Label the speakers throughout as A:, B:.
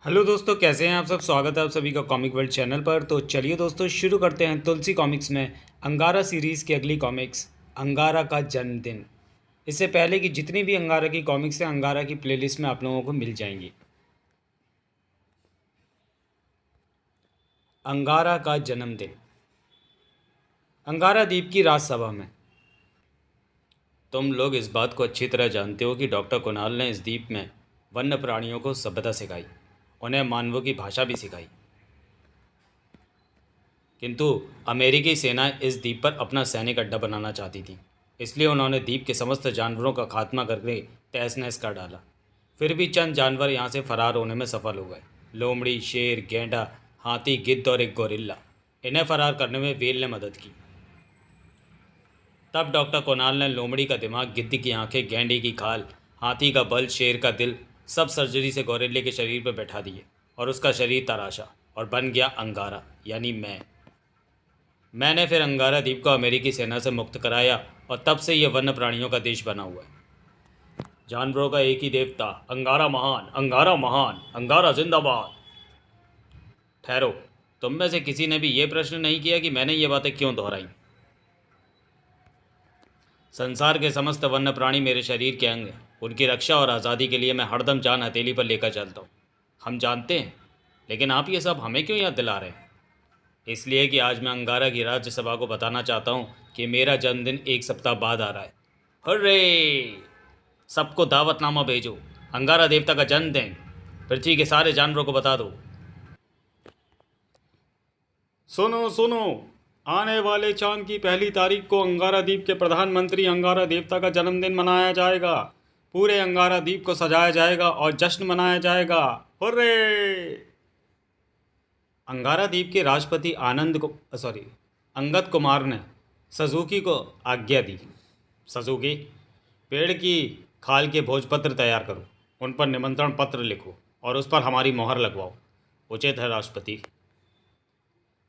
A: Hello दोस्तों, कैसे हैं आप सब। स्वागत है आप सभी का कॉमिक वर्ल्ड चैनल पर। तो चलिए दोस्तों, शुरू करते हैं तुलसी कॉमिक्स में अंगारा सीरीज़ की अगली कॉमिक्स, अंगारा का जन्मदिन। इससे पहले कि जितनी भी अंगारा की कॉमिक्स हैं, अंगारा की प्लेलिस्ट में आप लोगों को मिल जाएंगी। अंगारा का जन्मदिन। अंगारा द्वीप की राजसभा में। तुम लोग इस बात को अच्छी तरह जानते हो कि डॉक्टर कुणाल ने इस द्वीप में वन्य प्राणियों को सभ्यता सिखाई, उन्हें मानवों की भाषा भी सिखाई। किंतु अमेरिकी सेना इस द्वीप पर अपना सैनिक अड्डा बनाना चाहती थी। इसलिए उन्होंने द्वीप के समस्त जानवरों का खात्मा करके तहस नहस कर डाला। फिर भी चंद जानवर यहाँ से फरार होने में सफल हो गए। लोमड़ी, शेर, गेंडा, हाथी, गिद्ध और एक गोरिल्ला। इन्हें फरार करने में व्हेल ने मदद की। तब डॉक्टर कोनाल ने लोमड़ी का दिमाग, गिद्ध की आंखें, गेंडे की खाल, हाथी का बल, शेर का दिल सब सर्जरी से गोरिल्ले के शरीर पर बैठा दिए और उसका शरीर तराशा और बन गया अंगारा, यानी मैंने फिर अंगारा द्वीप को अमेरिकी सेना से मुक्त कराया और तब से यह वन्य प्राणियों का देश बना हुआ है। जानवरों का एक ही देवता, अंगारा महान, अंगारा महान, अंगारा जिंदाबाद। ठहरो, तुम में से किसी ने भी यह प्रश्न नहीं किया कि मैंने ये बातें क्यों दोहराई। संसार के समस्त वन्य प्राणी मेरे शरीर के अंग हैं। उनकी रक्षा और आज़ादी के लिए मैं हरदम जान हथेली पर लेकर चलता हूँ। हम जानते हैं, लेकिन आप ये सब हमें क्यों याद दिला रहे हैं। इसलिए कि आज मैं अंगारा की राज्यसभा को बताना चाहता हूँ कि मेरा जन्मदिन एक सप्ताह बाद आ रहा है। हर्रे! सबको दावतनामा भेजो। अंगारा देवता का जन्मदिन। पृथ्वी के सारे जानवरों को बता दो। सुनो सुनो, आने वाले चांद की पहली तारीख को अंगारा द्वीप के प्रधानमंत्री अंगारा देवता का जन्मदिन मनाया जाएगा। पूरे अंगारा द्वीप को सजाया जाएगा और जश्न मनाया जाएगा। हुर्रे! अंगारा द्वीप के राष्ट्रपति अंगद कुमार ने सजुकी को आज्ञा दी। सजुकी, पेड़ की खाल के भोजपत्र तैयार करो, उन पर निमंत्रण पत्र लिखो और उस पर हमारी मोहर लगवाओ। उचित है राष्ट्रपति।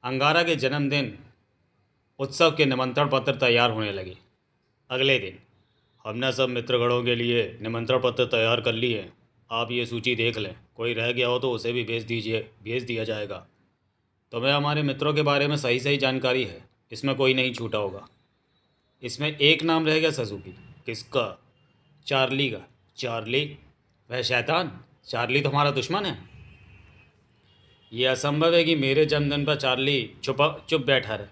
A: अंगारा के जन्मदिन उत्सव के निमंत्रण पत्र तैयार होने लगे। अगले दिन हमने सब मित्रगणों के लिए निमंत्रण पत्र तैयार कर लिए हैं। आप ये सूची देख लें, कोई रह गया हो तो उसे भी भेज दिया जाएगा। तुम्हें हमारे मित्रों के बारे में सही सही जानकारी है, इसमें कोई नहीं छूटा होगा। इसमें एक नाम रह गया सजुकी। किसका? चार्ली का। चार्ली? वह शैतान। चार्ली तुम्हारा दुश्मन है। यह असंभव है कि मेरे जन्मदिन पर चार्ली चुप बैठा रहे।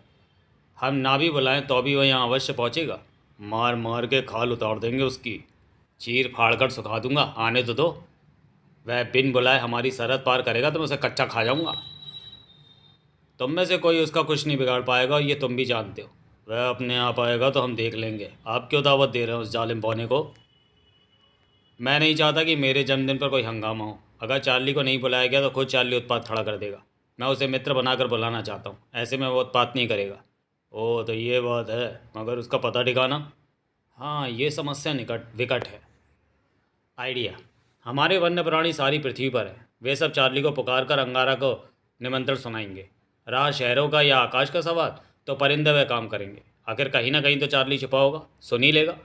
A: हम ना भी बुलाएं तो भी वह यहाँ अवश्य पहुँचेगा। मार मार के खाल उतार देंगे उसकी, चीर फाड़ कर सुखा दूंगा। आने तो दो। वह बिन बुलाए हमारी सरहद पार करेगा तो मैं उसे कच्चा खा जाऊंगा। तुम में से कोई उसका कुछ नहीं बिगाड़ पाएगा और ये तुम भी जानते हो। वह अपने आप आएगा तो हम देख लेंगे। आप क्यों दावत दे रहे हो उस जालिम पौने को। मैं नहीं चाहता कि मेरे जन्मदिन पर कोई हंगामा हो। अगर चार्ली को नहीं बुलाया गया तो खुद चार्ली उत्पात खड़ा कर देगा। मैं उसे मित्र बनाकर बुलाना चाहता हूँ, ऐसे में वो उत्पात नहीं करेगा। ओह, तो ये बात है। मगर उसका पता ठिकाना? हाँ, ये समस्या निकट विकट है। आइडिया। हमारे वन्य प्राणी सारी पृथ्वी पर हैं। वे सब चार्ली को पुकार कर अंगारा को निमंत्रण सुनाएंगे। रहा शहरों का या आकाश का सवाल, तो परिंदे वह काम करेंगे। आखिर कहीं ना कहीं तो चार्ली छिपा होगा, सुन ही लेगा।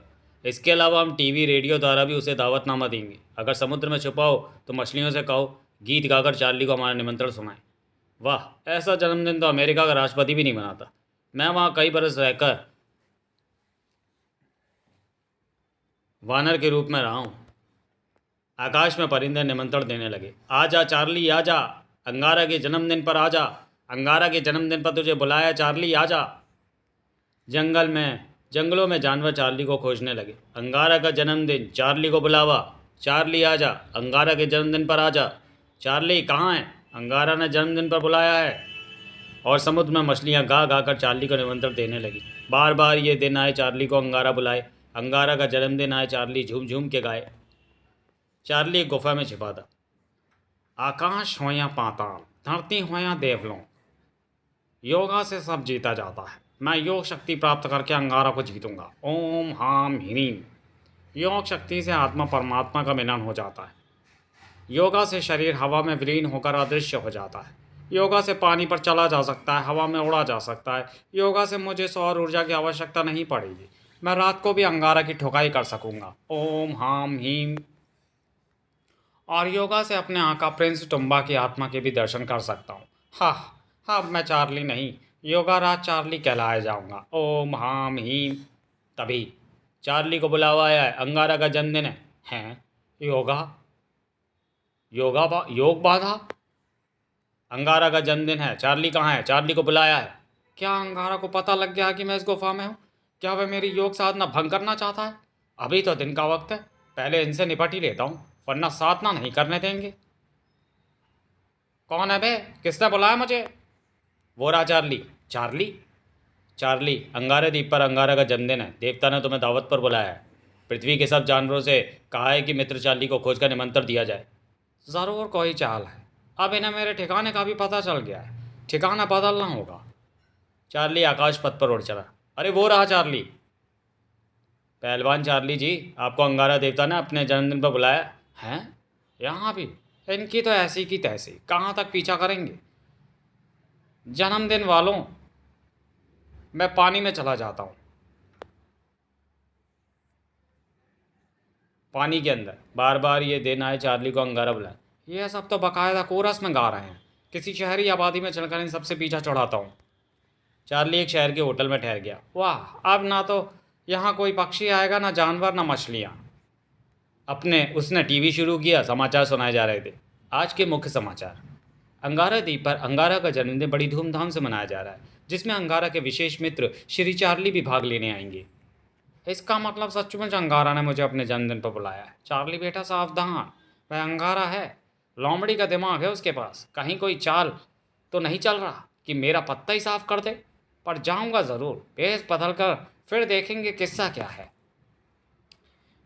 A: इसके अलावा हम टीवी रेडियो द्वारा भी उसे दावतनामा देंगे। अगर समुद्र में छुपा हो तो मछलियों से कहो गीत गाकर चार्ली को हमारा निमंत्रण सुनाए। वाह, ऐसा जन्मदिन तो अमेरिका का राष्ट्रपति भी नहीं मनाता। मैं वहाँ कई बरस रहकर वानर के रूप में रहा हूँ। आकाश में परिंदे निमंत्रण देने लगे। आजा चार्ली, आजा। अंगारा के जन्मदिन पर आजा। अंगारा के जन्मदिन पर तुझे बुलाया चार्ली, आजा। जंगलों में जानवर चार्ली को खोजने लगे। अंगारा का जन्मदिन, चार्ली को बुलावा। चार्ली आजा, अंगारा के जन्मदिन पर आजा। चार्ली कहाँ है? अंगारा ने जन्मदिन पर बुलाया है। और समुद्र में मछलियाँ गा गा कर चार्ली को निमंत्रण देने लगी। बार बार ये दिन आए चार्ली को अंगारा बुलाए। अंगारा का जन्मदिन आए, चार्ली झूम झूम के गाए। चार्ली एक गुफा में छिपा था। आकाश हो या पाताल, धरती हो या देवलोक, योगा से सब जीता जाता है। मैं योग शक्ति प्राप्त करके अंगारा को जीतूंगा। ओम हाम ह्रीम। योग शक्ति से आत्मा परमात्मा का मिलन हो जाता है। योगा से शरीर हवा में विलीन होकर अदृश्य हो जाता है। योगा से पानी पर चला जा सकता है, हवा में उड़ा जा सकता है। योगा से मुझे सौर ऊर्जा की आवश्यकता नहीं पड़ेगी। मैं रात को भी अंगारा की ठुकाई कर सकूंगा। ओम हाम हीम। और योगा से अपने आका प्रिंस टुम्बा की आत्मा के भी दर्शन कर सकता हूँ। हाँ हाँ, मैं चार्ली नहीं, योगा राज चार्ली कहलाया जाऊंगा। ओम हाम हीम। तभी चार्ली को बुलावा आया है, अंगारा का जन्मदिन है। हैं? योगा? योग बाधा? अंगारा का जन्मदिन है, चार्ली कहाँ है? चार्ली को बुलाया है। क्या अंगारा को पता लग गया कि मैं इस गुफा में हूँ? क्या वह मेरी योग साधना भंग करना चाहता है? अभी तो दिन का वक्त है, पहले इनसे निपट ही लेता हूँ, वरना साधना नहीं करने देंगे। कौन है बे? किसने बुलाया मुझे? वो रहा चार्ली। चार्ली? चार्ली, अंगारे द्वीप पर अंगारा का जन्मदिन है, देवता ने तुम्हें दावत पर बुलाया है। पृथ्वी के सब जानवरों से कहा है कि मित्र चार्ली को खोज का निमंत्रण दिया जाए। ज़रूर कोई चाल है। अब इन्हें मेरे ठिकाने का भी पता चल गया है, ठिकाना बदलना होगा। चार्ली आकाश पथ पर उड़ चला। अरे वो रहा चार्ली। पहलवान चार्ली जी, आपको अंगारा देवता ने अपने जन्मदिन पर बुलाया है। यहाँ भी इनकी तो ऐसी की तैसी, कहाँ तक पीछा करेंगे। जन्मदिन वालों, मैं पानी में चला जाता हूँ। पानी के अंदर बार बार ये दिन आए चार्ली को अंगारा बुलाए। ये सब तो बाकायदा कोरस में गा रहे हैं। किसी शहरी आबादी में चलकर इन सबसे पीछा छुड़ाता हूँ। चार्ली एक शहर के होटल में ठहर गया। वाह, अब ना तो यहाँ कोई पक्षी आएगा, ना जानवर, ना मछलियाँ। अपने उसने टीवी शुरू किया, समाचार सुनाए जा रहे थे। आज के मुख्य समाचार। अंगारा द्वीप पर अंगारा का जन्मदिन बड़ी धूमधाम से मनाया जा रहा है, जिसमें अंगारा के विशेष मित्र श्री चार्ली भी भाग लेने आएंगे। इसका मतलब सचमुच अंगारा ने मुझे अपने जन्मदिन पर बुलाया है। चार्ली बेटा सावधान, वह अंगारा है, लोमड़ी का दिमाग है उसके पास। कहीं कोई चाल तो नहीं चल रहा कि मेरा पत्ता ही साफ कर दे। पर जाऊंगा ज़रूर, पेस बदल कर, फिर देखेंगे किस्सा क्या है।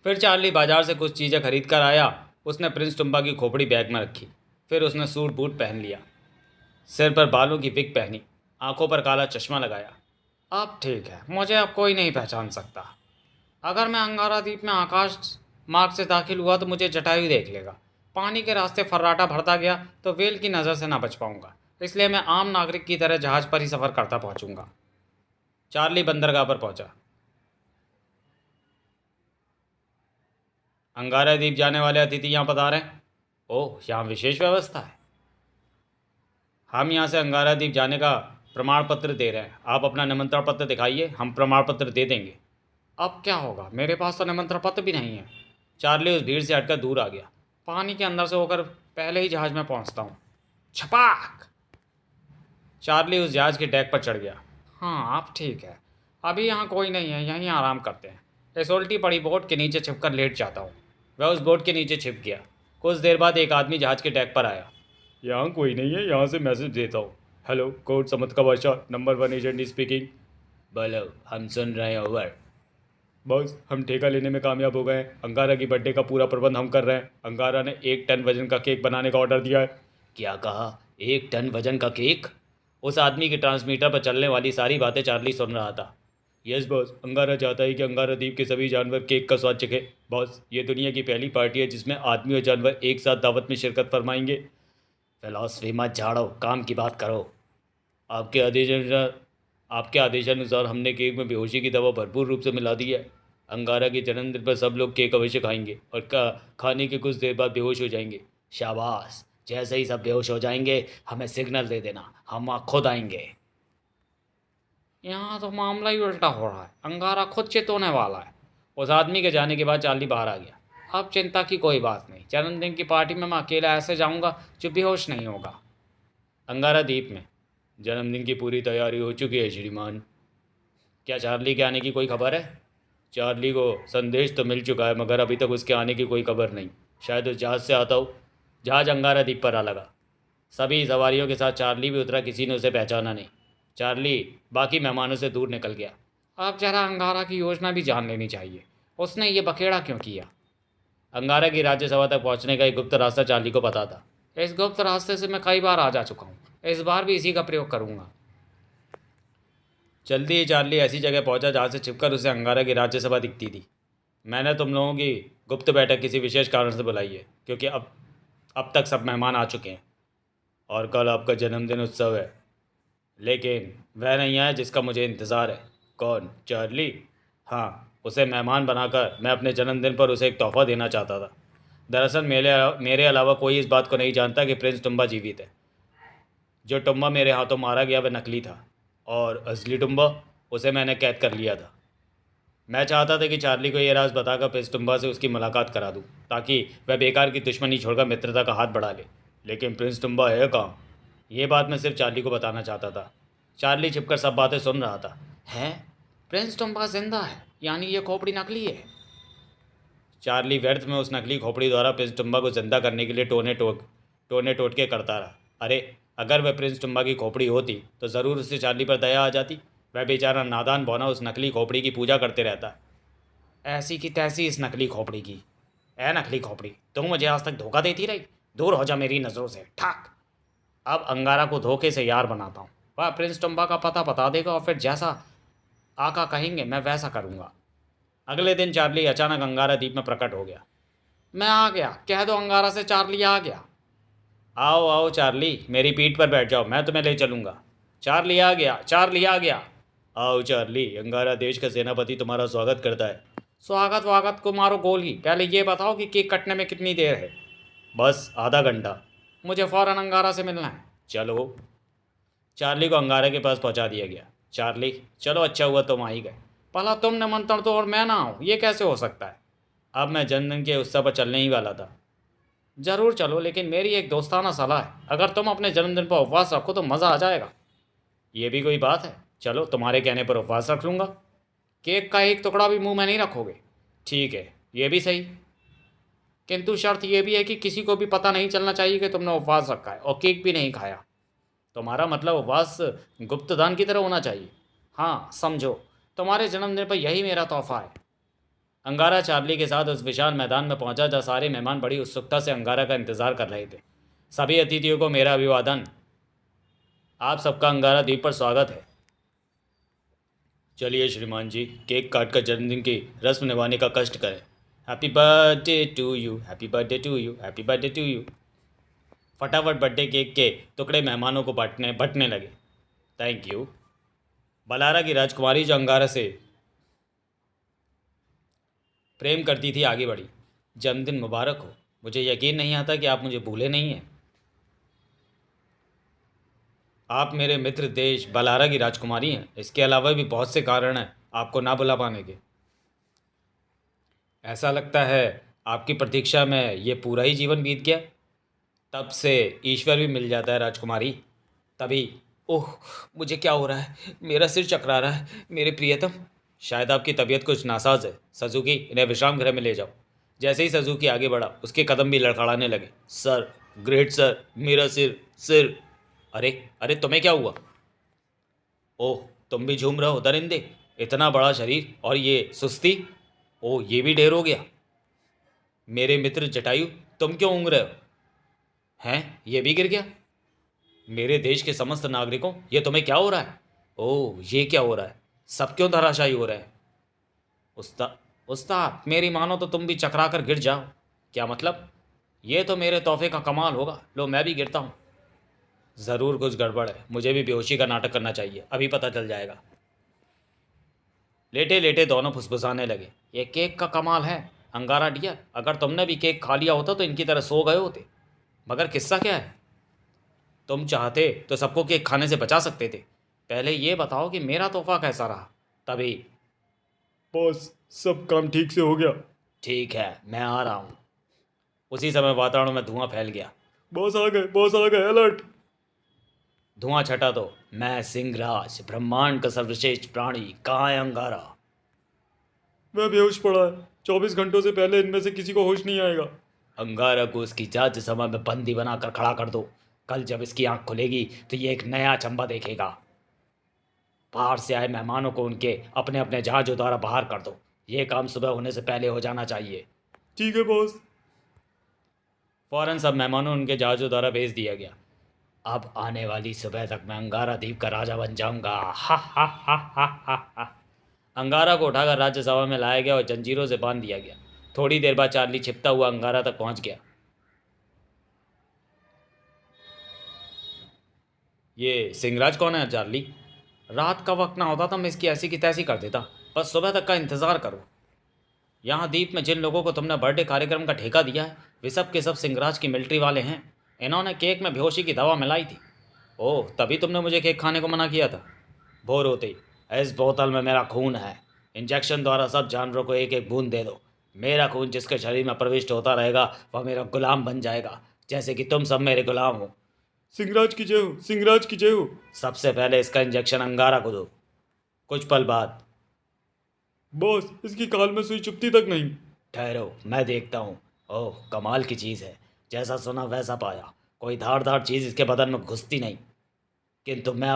A: फिर चार्ली बाजार से कुछ चीज़ें खरीद कर आया। उसने प्रिंस टुम्बा की खोपड़ी बैग में रखी। फिर उसने सूट बूट पहन लिया, सिर पर बालों की विग पहनी, आंखों पर काला चश्मा लगाया। अब ठीक है, मुझे अब कोई नहीं पहचान सकता। अगर मैं अंगारा द्वीप में आकाश मार्ग से दाखिल हुआ तो मुझे जटायु देख लेगा। पानी के रास्ते फर्राटा भरता गया तो वेल की नज़र से ना बच पाऊंगा। इसलिए मैं आम नागरिक की तरह जहाज पर ही सफ़र करता पहुंचूंगा। चार्ली बंदरगाह पर पहुंचा। अंगारा द्वीप जाने वाले अतिथि यहाँ पधारे हैं। ओह, यहाँ विशेष व्यवस्था है। हम यहाँ से अंगारा द्वीप जाने का प्रमाण पत्र दे रहे हैं। आप अपना निमंत्रण पत्र दिखाइए, हम प्रमाण पत्र दे देंगे। अब क्या होगा, मेरे पास तो निमंत्रण पत्र भी नहीं है। चार्ली उस भीड़ से हटकर दूर आ गया। पानी के अंदर से होकर पहले ही जहाज में पहुंचता हूँ। छपाक! चार्ली उस जहाज के डेक पर चढ़ गया। हाँ, अब ठीक है, अभी यहाँ कोई नहीं है, यहीं आराम करते हैं। इस उल्टी पड़ी बोट के नीचे छिपकर लेट जाता हूँ। वह उस बोट के नीचे छिप गया। कुछ देर बाद एक आदमी जहाज के डेक पर आया। यहाँ कोई नहीं है, यहाँ से मैसेज देता हूँ। हेलो, कोर्ट समत का बादशाह, नंबर 1 एजेंट स्पीकिंग। बोलो, हम सुन रहे हैं, ओवर। बॉस, हम ठेका लेने में कामयाब हो गए हैं। अंगारा की बर्थडे का पूरा प्रबंध हम कर रहे हैं। अंगारा ने 1 टन वजन का केक बनाने का ऑर्डर दिया है। क्या कहा? 1 टन वजन का केक? उस आदमी के ट्रांसमीटर पर चलने वाली सारी बातें चार्ली सुन रहा था। यस बॉस, अंगारा चाहता है कि अंगारा द्वीप के सभी जानवर केक का स्वाद चखे। बॉस, ये दुनिया की पहली पार्टी है जिसमें आदमी और जानवर एक साथ दावत में शिरकत फरमाएंगे। फिलॉसफी मत झाड़ो, काम की बात करो। आपके आदेश आपके आदेशानुसार हमने केक में बेहोशी की दवा भरपूर रूप से मिला दी है। अंगारा के जन्मदिन पर सब लोग केक अवश्य खाएंगे और खाने के कुछ देर बाद बेहोश हो जाएंगे। शाबाश, जैसे ही सब बेहोश हो जाएंगे हमें सिग्नल दे देना, हम वहाँ खुद आएंगे। यहाँ तो मामला ही उल्टा हो रहा है, अंगारा खुद चित होने वाला है। उस आदमी के जाने के बाद चार्ली बाहर आ गया। अब चिंता की कोई बात नहीं, जन्मदिन की पार्टी में मैं अकेला ऐसे जाऊँगा जो बेहोश नहीं होगा। अंगारा द्वीप में जन्मदिन की पूरी तैयारी हो चुकी है श्रीमान। क्या चार्ली के आने की कोई खबर है? चार्ली को संदेश तो मिल चुका है, मगर अभी तक उसके आने की कोई खबर नहीं। शायद उस जहाज़ से आता हो। जहाज़ अंगारा द्वीप पर आ लगा। सभी सवारियों के साथ चार्ली भी उतरा, किसी ने उसे पहचाना नहीं। चार्ली बाकी मेहमानों से दूर निकल गया। अब जरा अंगारा की योजना भी जान लेनी चाहिए, उसने ये बखेड़ा क्यों किया। अंगारा की राज्यसभा तक पहुंचने का एक गुप्त रास्ता चार्ली को पता था। इस गुप्त रास्ते से मैं कई बार आ जा चुका हूँ, इस बार भी इसी का प्रयोग करूँगा। जल्दी ही चार्ली ऐसी जगह पहुंचा जहाँ से छिपकर उसे अंगारा की राज्यसभा दिखती थी। मैंने तुम लोगों की गुप्त बैठक किसी विशेष कारण से बुलाई है, क्योंकि अब तक सब मेहमान आ चुके हैं और कल आपका जन्मदिन उत्सव है। लेकिन वह नहीं आया जिसका मुझे इंतज़ार है। कौन? चार्ली। हाँ, उसे मेहमान बनाकर मैं अपने जन्मदिन पर उसे एक तोहफा देना चाहता था। दरअसल मेरे अलावा कोई इस बात को नहीं जानता कि प्रिंस टुम्बा जीवित है। जो टुम्बा मेरे हाथों मारा गया वह नकली था और असली टुम्बा उसे मैंने कैद कर लिया था। मैं चाहता था कि चार्ली को यह राज बताकर प्रिंस टुम्बा से उसकी मुलाकात करा दूं, ताकि वह बेकार की दुश्मनी छोड़कर मित्रता का हाथ बढ़ा ले। लेकिन प्रिंस टुम्बा है कहाँ? ये बात मैं सिर्फ चार्ली को बताना चाहता था। चार्ली छिपकर सब बातें सुन रहा था। है, प्रिंस टुम्बा जिंदा है, यानी ये खोपड़ी नकली है? चार्ली व्यर्थ में उस नकली खोपड़ी द्वारा प्रिंस टुम्बा को जिंदा करने के लिए टोने टोटके करता रहा। अरे, अगर वह प्रिंस टुम्बा की खोपड़ी होती तो ज़रूर उससे चार्ली पर दया आ जाती। वह बेचारा नादान बौना उस नकली खोपड़ी की पूजा करते रहता। ऐसी की तैसी इस नकली खोपड़ी की। ए नकली खोपड़ी, तुम मुझे आज तक धोखा देती रही। दूर हो जा मेरी नज़रों से, ठाक। अब अंगारा को धोखे से यार बनाता हूँ। वह प्रिंस टुम्बा का पता बता देगा और फिर जैसा आका कहेंगे मैं वैसा करूँगा। अगले दिन चार्ली अचानक अंगारा द्वीप में प्रकट हो गया। मैं आ गया, कह दो अंगारा से चार्ली आ गया। आओ आओ चार्ली, मेरी पीठ पर बैठ जाओ, मैं तुम्हें ले चलूँगा। चार्ली आ गया, चार्ली आ गया। आओ चार्ली, अंगारा देश का सेनापति तुम्हारा स्वागत करता है। स्वागत वागत को मारो गोली, पहले ये बताओ कि केक कटने में कितनी देर है? बस आधा घंटा। मुझे फ़ौरन अंगारा से मिलना है। चलो। चार्ली को अंगारे के पास पहुंचा दिया गया। चार्ली, चलो, अच्छा हुआ तुम आ ही गए। भला तुम निमंत्रण तो और मैं ना आऊँ, ये कैसे हो सकता है? अब मैं जन्मदिन के उत्सव पर चलने ही वाला था। ज़रूर चलो, लेकिन मेरी एक दोस्ताना सलाह है, अगर तुम अपने जन्मदिन पर उपवास रखो तो मज़ा आ जाएगा। ये भी कोई बात है? चलो, तुम्हारे कहने पर उपवास रख लूँगा। केक का एक टुकड़ा भी मुंह में नहीं रखोगे? ठीक है, ये भी सही, किंतु शर्त यह भी है कि किसी को भी पता नहीं चलना चाहिए कि तुमने उपवास रखा है और केक भी नहीं खाया। तुम्हारा मतलब उपवास गुप्तदान की तरह होना चाहिए। हाँ, समझो, तुम्हारे जन्मदिन पर यही मेरा तोहफा है। अंगारा चार्ली के साथ उस विशाल मैदान में पहुंचा जहाँ सारे मेहमान बड़ी उत्सुकता से अंगारा का इंतजार कर रहे थे। सभी अतिथियों को मेरा अभिवादन। आप सबका अंगारा द्वीप पर स्वागत है। चलिए श्रीमान जी, केक काट कर जन्मदिन की रस्म निभाने का कष्ट करें। Happy birthday to you, happy birthday to you, happy birthday to you. फटाफट बर्थडे केक के टुकड़े मेहमानों को बंटने लगे। Thank you. बलारा की राजकुमारी जो अंगारा से प्रेम करती थी आगे बढ़ी। जन्मदिन मुबारक हो। मुझे यकीन नहीं आता कि आप मुझे भूले नहीं हैं। आप मेरे मित्र देश बलारा की राजकुमारी हैं। इसके अलावा भी बहुत से कारण हैं आपको ना बुला पाने के। ऐसा लगता है आपकी प्रतीक्षा में ये पूरा ही जीवन बीत गया। तब से ईश्वर भी मिल जाता है राजकुमारी। तभी, ओह, मुझे क्या हो रहा है? मेरा सिर चकरा रहा है। मेरे प्रियतम, शायद आपकी तबीयत कुछ नासाज है। सजुकी, इन्हें विश्राम गृह में ले जाओ। जैसे ही सजुकी आगे बढ़ा, उसके कदम भी लड़खड़ाने लगे। सर, ग्रेट सर, मेरा सिर, सिर। अरे अरे, तुम्हें क्या हुआ? ओह, तुम भी झूम रहे हो दरिंदे? इतना बड़ा शरीर और ये सुस्ती। ओह, ये भी ढेर हो गया। मेरे मित्र जटायु, तुम क्यों ऊँग रहे हो? हैं, ये भी गिर गया? मेरे देश के समस्त नागरिकों, ये तुम्हें क्या हो रहा है? ओह, ये क्या हो रहा है? सब क्यों धराशायी हो रहे हैं? उस्ताद, उस्ताद, मेरी मानो तो तुम भी चकरा कर गिर जाओ। क्या मतलब? ये तो मेरे तोहफे का कमाल होगा। लो, मैं भी गिरता हूँ। ज़रूर कुछ गड़बड़ है। मुझे भी बेहोशी का नाटक करना चाहिए, अभी पता चल जाएगा। लेटे लेटे दोनों फुसफुसाने लगे। ये केक का कमाल है अंगारा डियर। अगर तुमने भी केक खा लिया होता तो इनकी तरह सो गए होते। मगर किस्सा क्या है? तुम चाहते तो सबको केक खाने से बचा सकते थे। पहले ये बताओ कि मेरा तोहफा कैसा रहा। तभी, बॉस, सब काम ठीक से हो गया। ठीक है, मैं आ रहा हूँ। उसी समय वातावरण में धुआं फैल गया। बॉस आ गए, बॉस आ गए, अलर्ट। धुआं छटा तो, मैं सिंहराज, ब्रह्मांड का सर्वश्रेष्ठ प्राणी, कहाँ है अंगारा? वह बेहोश पड़ा है। 24 घंटों से पहले इनमें से किसी को होश नहीं आएगा। अंगारा को उसकी जांच सभा में बंदी बनाकर खड़ा कर दो। कल जब इसकी आंख खुलेगी तो ये एक नया चंबा देखेगा। बाहर से आए मेहमानों को उनके अपने अपने जहाजों द्वारा बाहर कर दो। ये काम सुबह होने से पहले हो जाना चाहिए। ठीक है बॉस। फौरन सब मेहमानों उनके जहाजों द्वारा भेज दिया गया। अब आने वाली सुबह तक मैं अंगारा द्वीप का राजा बन जाऊंगा। हा हा हा हा हा हा। अंगारा को उठाकर राज्यसभा में लाया गया और जंजीरों से बांध दिया गया। थोड़ी देर बाद चार्ली छिपता हुआ अंगारा तक पहुंच गया। ये सिंहराज कौन है चार्ली? रात का वक्त ना होता तो मैं इसकी ऐसी की तैसी कर देता। बस सुबह तक का इंतज़ार करो। यहाँ द्वीप में जिन लोगों को तुमने बर्थडे कार्यक्रम का ठेका दिया है वे सब के सब सिंगराज की मिलिट्री वाले हैं। इन्होंने केक में बेहोशी की दवा मिलाई थी। ओह, तभी तुमने मुझे केक खाने को मना किया था। भोर होते ही, इस बोतल में मेरा खून है। इंजेक्शन द्वारा सब जानवरों को एक एक बूंद दे दो। मेरा खून जिसके शरीर में प्रविष्ट होता रहेगा वह मेरा गुलाम बन जाएगा, जैसे कि तुम सब मेरे गुलाम हो। सिंगराज की जय हो, सिंगराज की जय हो। सबसे पहले इसका इंजेक्शन अंगारा को दो। कुछ पल बाद, बॉस, इसकी काल में सुई चुपती तक नहीं। ठहरो, मैं देखता हूँ। ओह, कमाल की चीज़ है। जैसा सुना वैसा पाया। कोई धारदार चीज़ इसके बदन में घुसती नहीं, किंतु मैं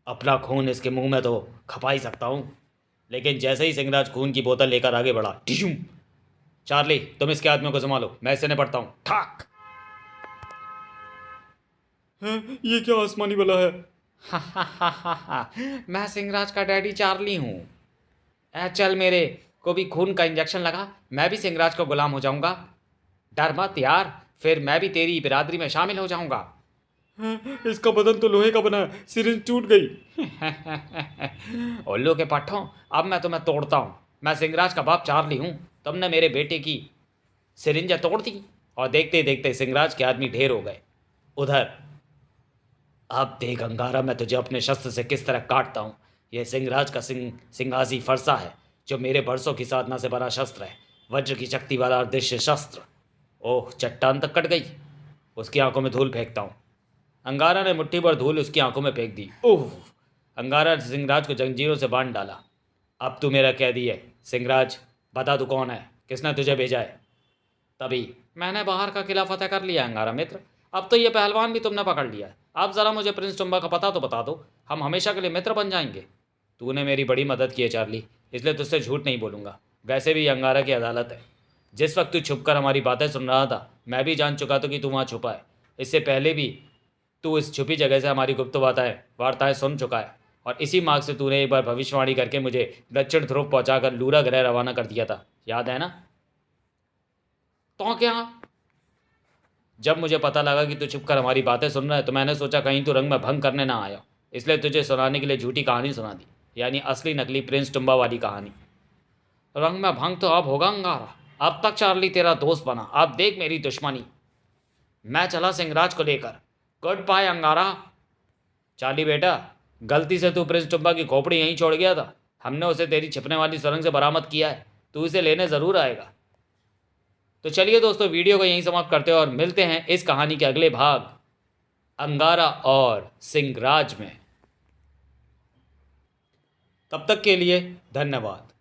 A: अपना खून इसके मुंह में तो खपा ही सकता हूँ। लेकिन जैसे ही सिंगराज खून की बोतल लेकर आगे बढ़ा, टिशुम। चार्ली, तुम इसके आदमियों को संभालो, मैं इससे निपटता हूँ। ठाक। ये क्या आसमानी बला है? मैं सिंगराज का डैडी चार्ली हूँ। चल, मेरे को भी खून का इंजेक्शन लगा, मैं भी सिंगराज का गुलाम हो जाऊंगा। डर मत यार, फिर मैं भी तेरी बिरादरी में शामिल हो जाऊंगा। इसका बदन तो लोहे का बना है, सिरिंज टूट गई। उल्लू के पट्टों, अब मैं तुम्हें तोड़ता हूँ। मैं सिंगराज का बाप चार्ली हूँ। तुमने मेरे बेटे की सिरिंजें तोड़ दी और देखते देखते सिंगराज के आदमी ढेर हो गए। उधर, अब देख अंगारा, मैं तुझे अपने शस्त्र से किस तरह काटता हूँ। यह सिंगराज का सिंगासी फरसा है, जो मेरे बरसों की साधना से बना शस्त्र है। वज्र की शक्ति वाला अदृश्य शस्त्र। ओह, चट्टान तक कट गई। उसकी आंखों में धूल फेंकता हूँ। अंगारा ने मुट्ठी भर धूल उसकी आंखों में फेंक दी। ओह! अंगारा ने सिंगराज को जंजीरों से बांध डाला। अब तू मेरा कैदी है। सिंगराज, बता तू कौन है, किसने तुझे भेजा है? तभी, मैंने बाहर का किला फतेह कर लिया अंगारा मित्र। अब तो ये पहलवान भी तुमने पकड़ लिया है। अब ज़रा मुझे प्रिंस टुम्बा का पता तो बता दो, हम हमेशा के लिए मित्र बन जाएंगे। तूने मेरी बड़ी मदद की है चार्ली, इसलिए तुझसे झूठ नहीं बोलूँगा। वैसे भी अंगारा की अदालत है। जिस वक्त तू छुपकर हमारी बातें सुन रहा था, मैं भी जान चुका था कि तू वहाँ छुपा है। इससे पहले भी तू इस छुपी जगह से हमारी गुप्त वार्ताएं सुन चुका है। और इसी मार्ग से तूने एक बार भविष्यवाणी करके मुझे दक्षिण ध्रुव पहुंचाकर लूरा ग्रह रवाना कर दिया था, याद है ना? तो क्या, जब मुझे पता लगा कि तू छुपकर हमारी बातें सुन रहा है तो मैंने सोचा कहीं तू रंग में भंग करने ना आया, इसलिए तुझे सुनाने के लिए झूठी कहानी सुना दी, यानी असली नकली प्रिंस टुम्बा वाली कहानी। रंग में भंग तो अब होगा अंगारा। अब तक चार्ली तेरा दोस्त बना, अब देख मेरी दुश्मनी। मैं चला सिंगराज को लेकर। गुड बाय अंगारा। चार्ली बेटा, गलती से तू प्रिंस टुम्बा की खोपड़ी यहीं छोड़ गया था। हमने उसे तेरी छिपने वाली सुरंग से बरामद किया है। तू इसे लेने ज़रूर आएगा। तो चलिए दोस्तों, वीडियो को यहीं समाप्त करते हैं और मिलते हैं इस कहानी के अगले भाग, अंगारा और सिंगराज में। तब तक के लिए धन्यवाद।